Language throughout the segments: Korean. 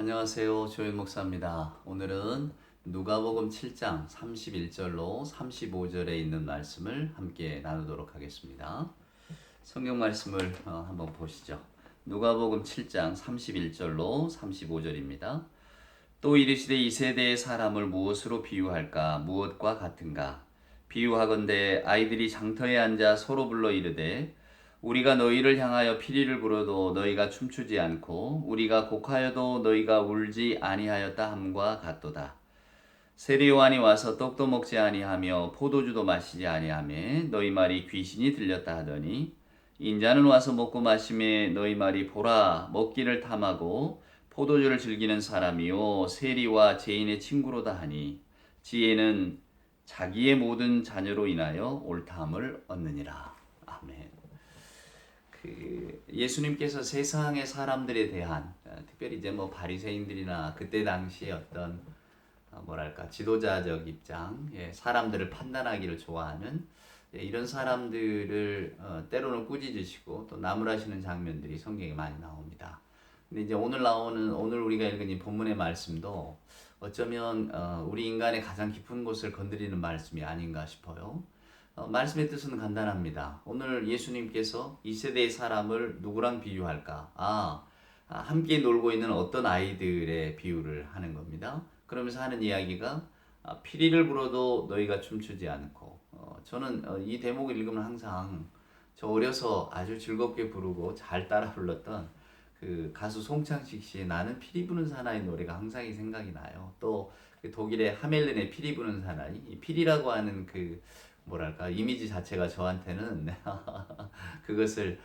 안녕하세요. 조윤 목사입니다. 오늘은 누가복음 7장 31절로 35절에 있는 말씀을 함께 나누도록 하겠습니다. 성경 말씀을 한번 보시죠. 누가복음 7장 31절로 35절입니다. 또 이르시되 이 세대의 사람을 무엇으로 비유할까? 무엇과 같은가? 비유하건대 아이들이 장터에 앉아 서로 불러 이르되 우리가 너희를 향하여 피리를 불어도 너희가 춤추지 않고 우리가 곡하여도 너희가 울지 아니하였다 함과 같도다. 세리요한이 와서 떡도 먹지 아니하며 포도주도 마시지 아니하며 너희 말이 귀신이 들렸다 하더니 인자는 와서 먹고 마시매 너희 말이 보라 먹기를 탐하고 포도주를 즐기는 사람이요 세리와 죄인의 친구로다 하니 지혜는 자기의 모든 자녀로 인하여 옳다함을 얻느니라. 아멘. 예수님께서 세상의 사람들에 대한 특별히 이제 뭐 바리새인들이나 그때 당시에 어떤 뭐랄까 지도자적 입장, 사람들을 판단하기를 좋아하는 이런 사람들을 때로는 꾸짖으시고 또 나무라시는 장면들이 성경에 많이 나옵니다. 근데 이제 오늘 우리가 읽은 이 본문의 말씀도 어쩌면 우리 인간의 가장 깊은 곳을 건드리는 말씀이 아닌가 싶어요. 말씀의 뜻은 간단합니다. 오늘 예수님께서 이 세대의 사람을 누구랑 비유할까? 함께 놀고 있는 어떤 아이들의 비유를 하는 겁니다. 그러면서 하는 이야기가 피리를 불어도 너희가 춤추지 않고 저는 이 대목을 읽으면 항상 저 어려서 아주 즐겁게 부르고 잘 따라 불렀던 그 가수 송창식 씨의 나는 피리 부는 사나이 노래가 항상 생각이 나요. 또 그 독일의 하멜른의 피리 부는 사나이, 이 피리라고 하는 그 뭐랄까 이미지 자체가 저한테는 그것을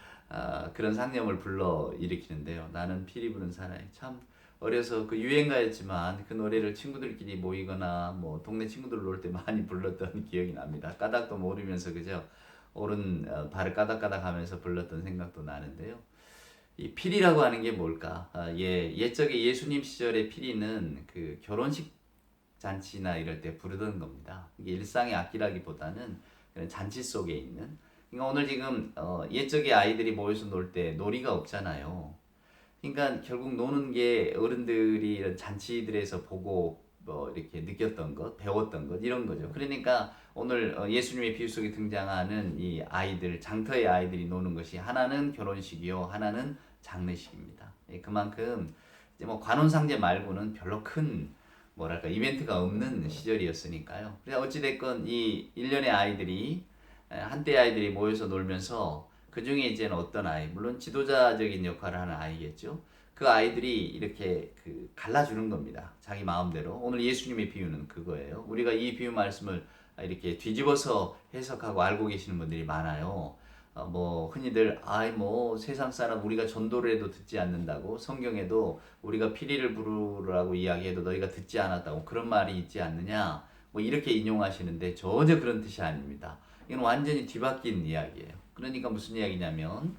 그런 상념을 불러 일으키는데요. 나는 피리 부는 사나이. 참 어려서 그 유행가였지만 그 노래를 친구들끼리 모이거나 뭐 동네 친구들 놀 때 많이 불렀던 기억이 납니다. 까닭도 모르면서 그저 옳은 발을 까닥까닥 하면서 불렀던 생각도 나는데요. 이 피리라고 하는 게 뭘까? 옛적에 예수님 시절의 피리는 그 결혼식 잔치나 이럴 때 부르던 겁니다. 이게 일상의 악기라기보다는 그런 잔치 속에 있는. 그러니까 오늘 지금 옛적에 아이들이 모여서 놀 때 놀이가 없잖아요. 그러니까 결국 노는 게 어른들이 이런 잔치들에서 보고 뭐 이렇게 느꼈던 것, 배웠던 것 이런 거죠. 그러니까 오늘 예수님의 비유 속에 등장하는 이 아이들, 장터의 아이들이 노는 것이 하나는 결혼식이요, 하나는 장례식입니다. 그만큼 이제 뭐 관혼상제 말고는 별로 큰 뭐랄까 이벤트가 없는 시절이었으니까요. 그래서 어찌 됐건 이 일련의 아이들이 한때 아이들이 모여서 놀면서 그 중에 이제는 어떤 아이, 물론 지도자적인 역할을 하는 아이겠죠. 그 아이들이 이렇게 갈라주는 겁니다. 자기 마음대로. 오늘 예수님의 비유는 그거예요. 우리가 이 비유 말씀을 이렇게 뒤집어서 해석하고 알고 계시는 분들이 많아요. 뭐 흔히들 뭐 세상 사람 우리가 전도를 해도 듣지 않는다고, 성경에도 우리가 피리를 부르라고 이야기해도 너희가 듣지 않았다고 그런 말이 있지 않느냐, 뭐 이렇게 인용하시는데 전혀 그런 뜻이 아닙니다. 이건 완전히 뒤바뀐 이야기예요. 그러니까 무슨 이야기냐면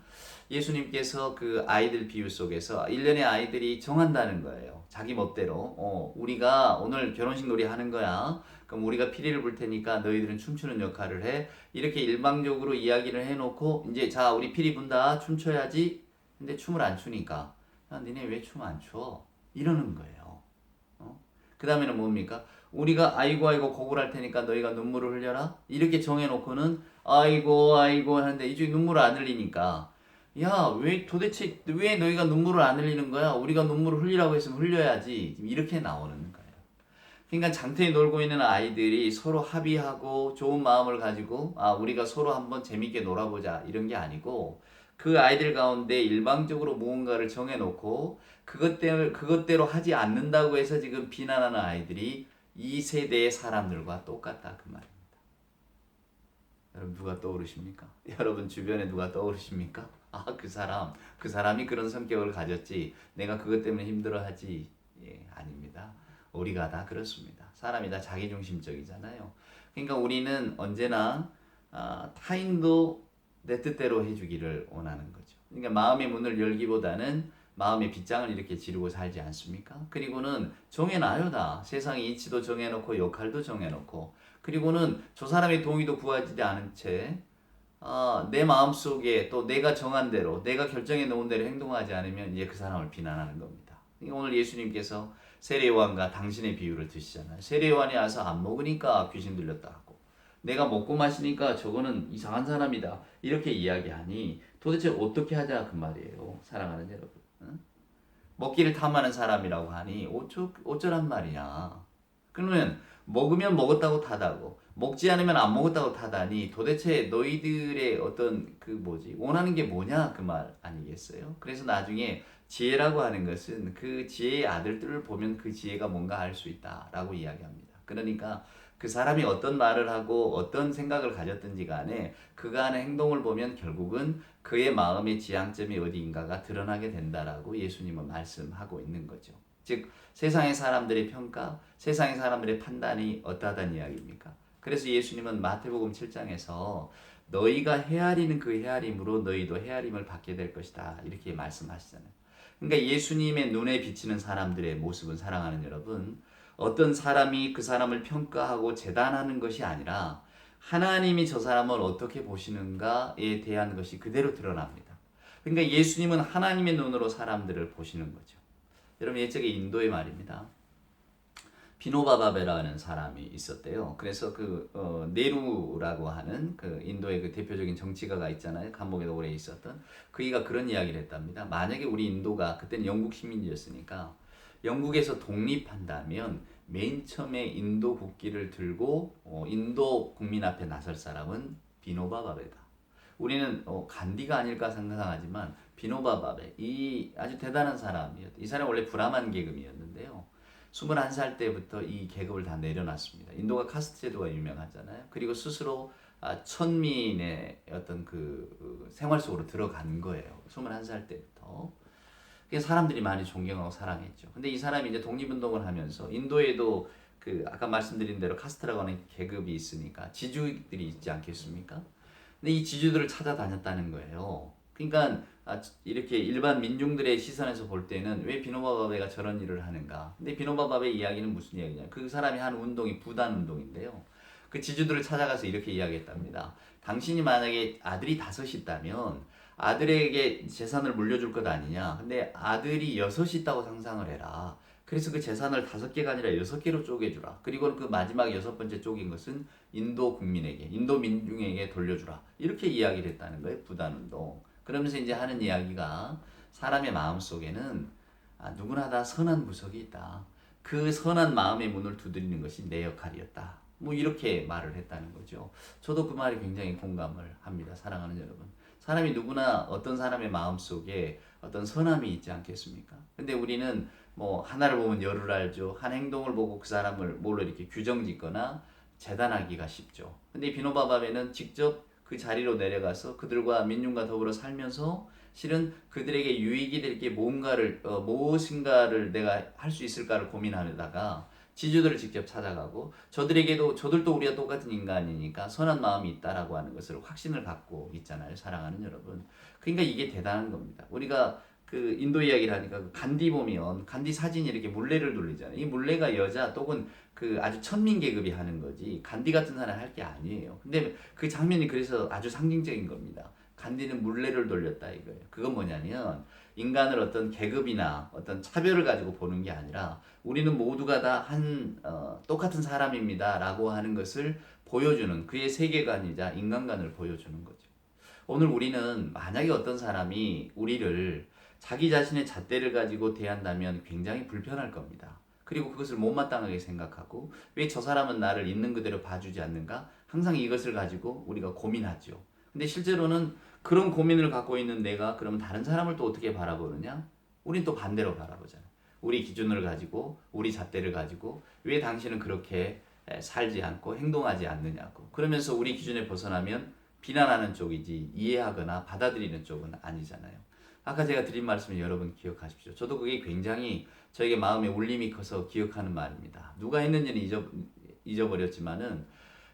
예수님께서 그 아이들 비유 속에서 일련의 아이들이 정한다는 거예요. 자기 멋대로 우리가 오늘 결혼식 놀이 하는 거야. 그럼 우리가 피리를 불 테니까 너희들은 춤추는 역할을 해. 이렇게 일방적으로 이야기를 해놓고 이제 자 우리 피리 분다 춤춰야지. 근데 춤을 안 추니까 야, 니네 왜 춤 안 춰? 이러는 거예요. 그 다음에는 뭡니까? 우리가 아이고 곡을 할 테니까 너희가 눈물을 흘려라. 이렇게 정해놓고는 아이고 하는데 이쪽이 눈물을 안 흘리니까 야, 도대체 왜 너희가 눈물을 안 흘리는 거야? 우리가 눈물을 흘리라고 했으면 흘려야지. 이렇게 나오는 거예요. 그러니까 장터에 놀고 있는 아이들이 서로 합의하고 좋은 마음을 가지고 우리가 서로 한번 재밌게 놀아보자 이런 게 아니고 그 아이들 가운데 일방적으로 무언가를 정해놓고 그것대로 하지 않는다고 해서 지금 비난하는 아이들이 이 세대의 사람들과 똑같다 그 말입니다. 여러분 누가 떠오르십니까? 여러분 주변에 누가 떠오르십니까? 그 사람이 그런 성격을 가졌지 내가 그것 때문에 힘들어하지. 아닙니다. 우리가 다 그렇습니다. 사람이 다 자기중심적이잖아요. 그러니까 우리는 언제나 타인도 내 뜻대로 해주기를 원하는 거죠. 그러니까 마음의 문을 열기보다는 마음의 빗장을 이렇게 지르고 살지 않습니까? 그리고는 정해놔요 다. 세상의 이치도 정해놓고 역할도 정해놓고 그리고는 저 사람의 동의도 구하지 않은 채 내 마음속에 또 내가 정한 대로 내가 결정해 놓은 대로 행동하지 않으면 이제 그 사람을 비난하는 겁니다. 그러니까 오늘 예수님께서 세례요한과 당신의 비유를 드시잖아요. 세례요한이 와서 안 먹으니까 귀신 들렸다 하고, 내가 먹고 마시니까 저거는 이상한 사람이다 이렇게 이야기하니 도대체 어떻게 하자 그 말이에요. 사랑하는 여러분. 응? 먹기를 탐하는 사람이라고 하니 어쩌란 말이냐. 그러면 먹으면 먹었다고 타다고, 먹지 않으면 안 먹었다고 타다니 도대체 너희들의 어떤 그 뭐지 원하는 게 뭐냐 그 말 아니겠어요? 그래서 나중에 지혜라고 하는 것은 그 지혜의 아들들을 보면 그 지혜가 뭔가 알 수 있다라고 이야기합니다. 그러니까 그 사람이 어떤 말을 하고 어떤 생각을 가졌든지 간에 그가 하는 행동을 보면 결국은 그의 마음의 지향점이 어디인가가 드러나게 된다라고 예수님은 말씀하고 있는 거죠. 즉 세상의 사람들의 평가, 세상의 사람들의 판단이 어떠하다는 이야기입니까? 그래서 예수님은 마태복음 7장에서 너희가 헤아리는 그 헤아림으로 너희도 헤아림을 받게 될 것이다 이렇게 말씀하시잖아요. 그러니까 예수님의 눈에 비치는 사람들의 모습은, 사랑하는 여러분, 어떤 사람이 그 사람을 평가하고 재단하는 것이 아니라 하나님이 저 사람을 어떻게 보시는가에 대한 것이 그대로 드러납니다. 그러니까 예수님은 하나님의 눈으로 사람들을 보시는 거죠. 여러분, 옛적에 인도의 말입니다. 비노바바베라는 사람이 있었대요. 그래서 네루라고 하는 그 인도의 그 대표적인 정치가가 있잖아요. 감옥에 오래 있었던 그이가 그런 이야기를 했답니다. 만약에 우리 인도가 그때는 영국 식민지였으니까 영국에서 독립한다면 맨 처음에 인도 국기를 들고 인도 국민 앞에 나설 사람은 비노바바베다. 우리는 간디가 아닐까 상상하지만 비노바바베 이 아주 대단한 사람이었다. 이 사람 원래 브라만 계급이었는데요. 21살 때부터 이 계급을 다 내려놨습니다. 인도가 카스트 제도가 유명하잖아요. 그리고 스스로 천민의 어떤 그 생활 속으로 들어간 거예요. 21살 때부터. 그래서 사람들이 많이 존경하고 사랑했죠. 근데 이 사람이 이제 독립운동을 하면서 인도에도 그 아까 말씀드린 대로 카스트라고 하는 계급이 있으니까 지주들이 있지 않겠습니까? 근데 이 지주들을 찾아다녔다는 거예요. 그러니까 이렇게 일반 민중들의 시선에서 볼 때는 왜 비노바바베가 저런 일을 하는가? 근데 비노바바베 이야기는 무슨 이야기냐? 그 사람이 한 운동이 부단 운동인데요. 그 지주들을 찾아가서 이렇게 이야기했답니다. 당신이 만약에 아들이 5이 있다면 아들에게 재산을 물려줄 것 아니냐? 근데 아들이 6이 있다고 상상을 해라. 그래서 그 재산을 5개가 아니라 6개로 쪼개주라. 그리고 그 마지막 6번째 쪼갠 것은 인도 국민에게, 인도 민중에게 돌려주라. 이렇게 이야기를 했다는 거예요. 부단운동. 그러면서 이제 하는 이야기가 사람의 마음 속에는 누구나 다 선한 구석이 있다. 그 선한 마음의 문을 두드리는 것이 내 역할이었다. 뭐 이렇게 말을 했다는 거죠. 저도 그 말이 굉장히 공감을 합니다. 사랑하는 여러분. 사람이 누구나 어떤 사람의 마음 속에 어떤 선함이 있지 않겠습니까? 근데 우리는 뭐 하나를 보면 열을 알죠. 한 행동을 보고 그 사람을 뭘로 이렇게 규정짓거나 재단하기가 쉽죠. 근데 비노바바베는 직접 그 자리로 내려가서 그들과 민중과 더불어 살면서 실은 그들에게 유익이 될 게 뭔가를 무엇인가를 내가 할 수 있을까를 고민하다가 지주들을 직접 찾아가고 저들도 우리가 똑같은 인간이니까 선한 마음이 있다라고 하는 것을 확신을 갖고 있잖아요. 사랑하는 여러분. 그러니까 이게 대단한 겁니다. 우리가 그 인도 이야기를 하니까 그 간디 보면 간디 사진이 이렇게 물레를 돌리잖아요. 이 물레가 여자 또는 그 아주 천민 계급이 하는 거지 간디 같은 사람이 할 게 아니에요. 근데 그 장면이 그래서 아주 상징적인 겁니다. 간디는 물레를 돌렸다 이거예요. 그건 뭐냐면 인간을 어떤 계급이나 어떤 차별을 가지고 보는 게 아니라 우리는 모두가 다 똑같은 사람입니다라고 하는 것을 보여주는 그의 세계관이자 인간관을 보여주는 거죠. 오늘 우리는 만약에 어떤 사람이 우리를 자기 자신의 잣대를 가지고 대한다면 굉장히 불편할 겁니다. 그리고 그것을 못마땅하게 생각하고 왜 저 사람은 나를 있는 그대로 봐주지 않는가? 항상 이것을 가지고 우리가 고민하죠. 근데 실제로는 그런 고민을 갖고 있는 내가 그럼 다른 사람을 또 어떻게 바라보느냐? 우린 또 반대로 바라보잖아요. 우리 기준을 가지고 우리 잣대를 가지고 왜 당신은 그렇게 살지 않고 행동하지 않느냐고. 그러면서 우리 기준에 벗어나면 비난하는 쪽이지 이해하거나 받아들이는 쪽은 아니잖아요. 아까 제가 드린 말씀을 여러분 기억하십시오. 저도 그게 굉장히 저에게 마음에 울림이 커서 기억하는 말입니다. 누가 했는지는 잊어버렸지만은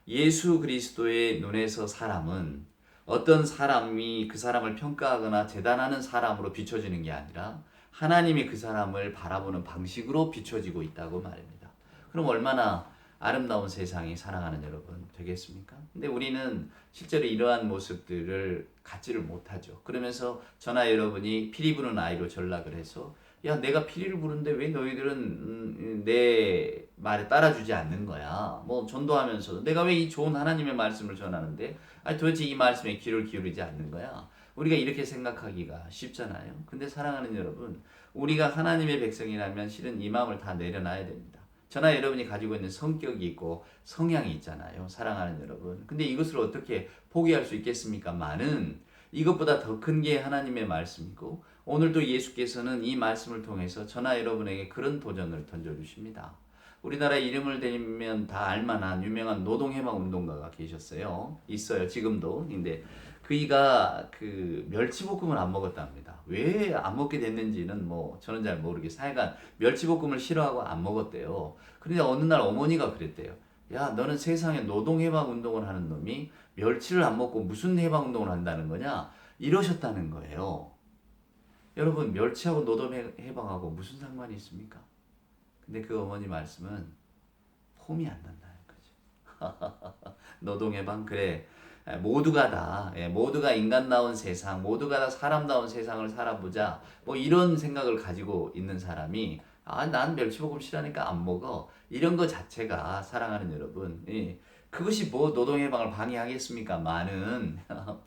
예수 그리스도의 눈에서 사람은 어떤 사람이 그 사람을 평가하거나 재단하는 사람으로 비춰지는 게 아니라 하나님이 그 사람을 바라보는 방식으로 비춰지고 있다고 말입니다. 그럼 얼마나 아름다운 세상이 사랑하는 여러분 되겠습니까? 근데 우리는 실제로 이러한 모습들을 갖지를 못하죠. 그러면서 저나 여러분이 피리 부는 아이로 전락을 해서 야, 내가 피리를 부르는데 왜 너희들은 내 말에 따라주지 않는 거야? 뭐 전도하면서도 내가 왜 이 좋은 하나님의 말씀을 전하는데 아니 도대체 이 말씀에 귀를 기울이지 않는 거야? 우리가 이렇게 생각하기가 쉽잖아요. 근데 사랑하는 여러분, 우리가 하나님의 백성이라면 실은 이 마음을 다 내려놔야 됩니다. 저나 여러분이 가지고 있는 성격이 있고 성향이 있잖아요. 사랑하는 여러분. 근데 이것을 어떻게 포기할 수 있겠습니까? 많은 이것보다 더 큰 게 하나님의 말씀이고 오늘도 예수께서는 이 말씀을 통해서 저나 여러분에게 그런 도전을 던져주십니다. 우리나라 이름을 대면 다 알만한 유명한 노동해방운동가가 계셨어요. 있어요. 지금도. 근데 그이가 그 멸치볶음을 안 먹었답니다. 왜 안 먹게 됐는지는 뭐 저는 잘 모르겠어요. 하여간 멸치볶음을 싫어하고 안 먹었대요. 그런데 어느 날 어머니가 그랬대요. 야, 너는 세상에 노동해방운동을 하는 놈이 멸치를 안 먹고 무슨 해방운동을 한다는 거냐? 이러셨다는 거예요. 여러분, 멸치하고 노동해방하고 무슨 상관이 있습니까? 근데 그 어머니 말씀은 폼이 안 난다는 거죠. 노동해방, 그래. 모두가 다, 모두가 인간다운 세상, 모두가 다 사람다운 세상을 살아보자. 뭐 이런 생각을 가지고 있는 사람이, 아, 난 멸치볶음 싫어하니까 안 먹어. 이런 거 자체가 사랑하는 여러분, 그것이 뭐 노동해방을 방해하겠습니까? 많은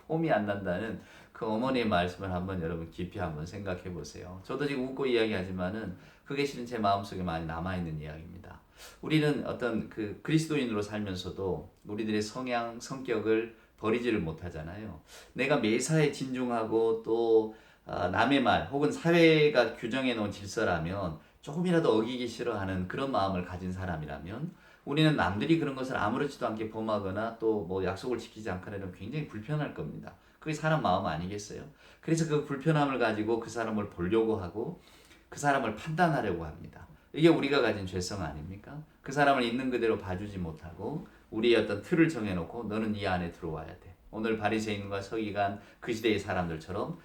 폼이 안 난다는 그 어머니의 말씀을 한번 여러분 깊이 한번 생각해 보세요. 저도 지금 웃고 이야기하지만은 그게 실은 제 마음속에 많이 남아있는 이야기입니다. 우리는 어떤 그 그리스도인으로 살면서도 우리들의 성향, 성격을 버리지를 못하잖아요. 내가 매사에 진중하고 또 남의 말 혹은 사회가 규정해 놓은 질서라면 조금이라도 어기기 싫어하는 그런 마음을 가진 사람이라면 우리는 남들이 그런 것을 아무렇지도 않게 범하거나 또 뭐 약속을 지키지 않거나 이러면 굉장히 불편할 겁니다. 그게 사람 마음 아니겠어요? 그래서 그 불편함을 가지고 그 사람을 보려고 하고 그 사람을 판단하려고 합니다. 이게 우리가 가진 죄성 아닙니까? 그 사람을 있는 그대로 봐주지 못하고 우리의 어떤 틀을 정해놓고 너는 이 안에 들어와야 돼. 오늘 바리새인과 서기관 그 시대의 사람들처럼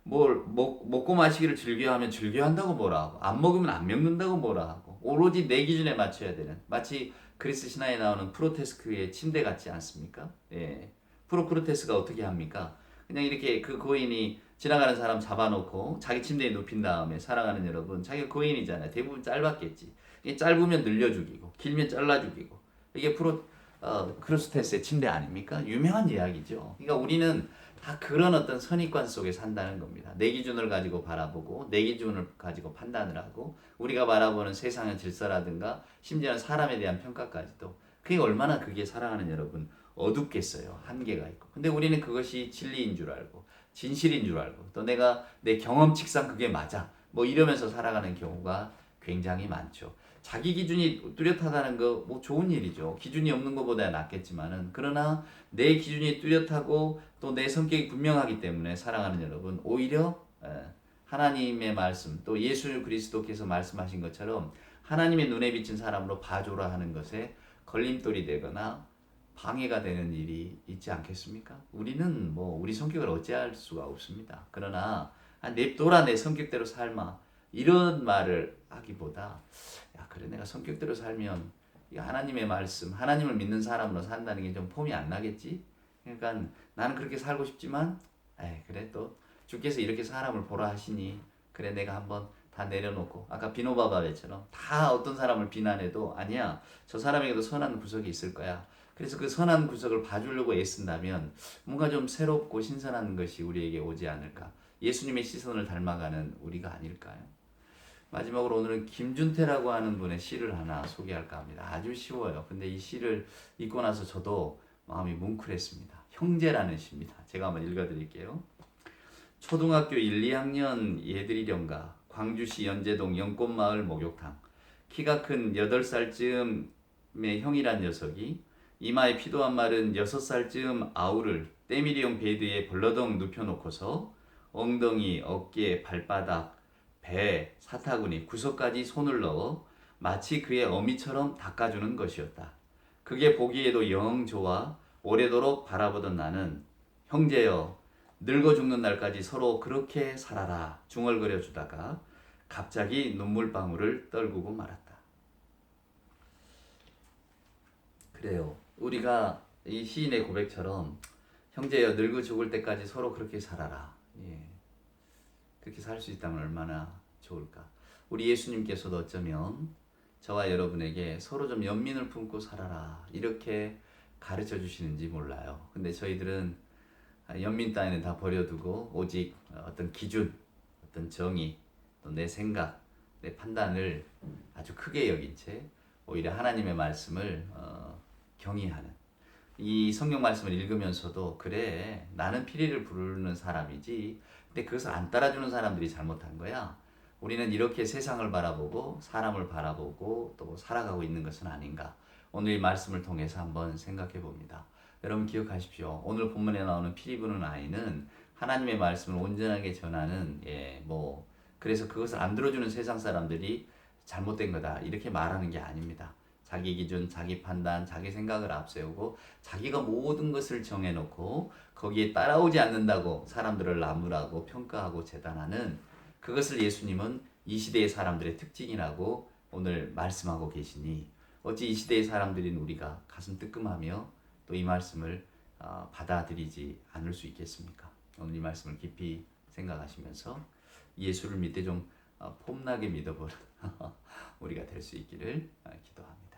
먹고 마시기를 즐겨하면 즐겨한다고 뭐라 하고 안 먹으면 안 먹는다고 뭐라 하고 오로지 내 기준에 맞춰야 되는 마치 그리스 신화에 나오는 프로테스크의 침대 같지 않습니까? 예. 프로크루테스가 어떻게 합니까? 그냥 이렇게 그 거인이 지나가는 사람 잡아놓고 자기 침대에 눕힌 다음에 사랑하는 여러분 자기가 거인이잖아요. 대부분 짧았겠지. 이게 짧으면 늘려 죽이고 길면 잘라 죽이고 이게 크루스테스의 침대 아닙니까? 유명한 이야기죠. 그러니까 우리는 다 그런 어떤 선입관 속에 산다는 겁니다. 내 기준을 가지고 바라보고 내 기준을 가지고 판단을 하고 우리가 바라보는 세상의 질서라든가 심지어는 사람에 대한 평가까지도 그게 얼마나 그게 사랑하는 여러분 어둡겠어요. 한계가 있고. 근데 우리는 그것이 진리인 줄 알고 진실인 줄 알고 또 내가 내 경험칙상 그게 맞아. 뭐 이러면서 살아가는 경우가 굉장히 많죠. 자기 기준이 뚜렷하다는 거 뭐 좋은 일이죠. 기준이 없는 것보다 낫겠지만은 그러나 내 기준이 뚜렷하고 또 내 성격이 분명하기 때문에 사랑하는 여러분 오히려 하나님의 말씀 또 예수 그리스도께서 말씀하신 것처럼 하나님의 눈에 비친 사람으로 봐주라 하는 것에 걸림돌이 되거나 방해가 되는 일이 있지 않겠습니까? 우리는 뭐 우리 성격을 어찌할 수가 없습니다. 그러나 냅둬라 내 성격대로 삶아 이런 말을 하기보다 야 그래 내가 성격대로 살면 하나님의 말씀 하나님을 믿는 사람으로 산다는 게 좀 폼이 안 나겠지? 그러니까 나는 그렇게 살고 싶지만 에이 그래 또 주께서 이렇게 사람을 보라 하시니 그래 내가 한번 다 내려놓고 아까 비노바바베처럼 다 어떤 사람을 비난해도 아니야 저 사람에게도 선한 구석이 있을 거야. 그래서 그 선한 구석을 봐주려고 애쓴다면 뭔가 좀 새롭고 신선한 것이 우리에게 오지 않을까. 예수님의 시선을 닮아가는 우리가 아닐까요? 마지막으로 오늘은 김준태라고 하는 분의 시를 하나 소개할까 합니다. 아주 쉬워요. 근데 이 시를 읽고 나서 저도 마음이 뭉클했습니다. 형제라는 시입니다. 제가 한번 읽어드릴게요. 초등학교 1, 2학년 얘들이련가 광주시 연제동 연꽃마을 목욕탕 키가 큰 8살쯤의 형이란 녀석이 이마에 피도 안 마른 6살쯤 아우를 때밀이용 베드에 벌러덩 눕혀놓고서 엉덩이, 어깨, 발바닥, 배, 사타구니, 구석까지 손을 넣어 마치 그의 어미처럼 닦아주는 것이었다. 그게 보기에도 영 좋아 오래도록 바라보던 나는 형제여 늙어 죽는 날까지 서로 그렇게 살아라 중얼거려 주다가 갑자기 눈물방울을 떨구고 말았다. 그래요. 우리가 이 시인의 고백처럼 형제여 늙어 죽을 때까지 서로 그렇게 살아라. 예. 그렇게 살 수 있다면 얼마나 좋을까? 우리 예수님께서도 어쩌면 저와 여러분에게 서로 좀 연민을 품고 살아라 이렇게 가르쳐 주시는지 몰라요. 근데 저희들은 연민 따위는 다 버려두고 오직 어떤 기준, 어떤 정의, 또 내 생각, 내 판단을 아주 크게 여긴 채 오히려 하나님의 말씀을 경외하는 이 성경 말씀을 읽으면서도 그래 나는 피리를 부르는 사람이지 근데 그것을 안 따라주는 사람들이 잘못한 거야. 우리는 이렇게 세상을 바라보고 사람을 바라보고 또 살아가고 있는 것은 아닌가. 오늘 이 말씀을 통해서 한번 생각해 봅니다. 여러분 기억하십시오. 오늘 본문에 나오는 피리 부는 아이는 하나님의 말씀을 온전하게 전하는 그래서 그것을 안 들어주는 세상 사람들이 잘못된 거다 이렇게 말하는 게 아닙니다. 자기 기준, 자기 판단, 자기 생각을 앞세우고 자기가 모든 것을 정해놓고 거기에 따라오지 않는다고 사람들을 나무라고 평가하고 재단하는 그것을 예수님은 이 시대의 사람들의 특징이라고 오늘 말씀하고 계시니 어찌 이 시대의 사람들인 우리가 가슴 뜨끔하며 또 이 말씀을 받아들이지 않을 수 있겠습니까? 오늘 이 말씀을 깊이 생각하시면서 예수를 믿되 좀 폼나게 믿어보는 우리가 될 수 있기를 기도합니다.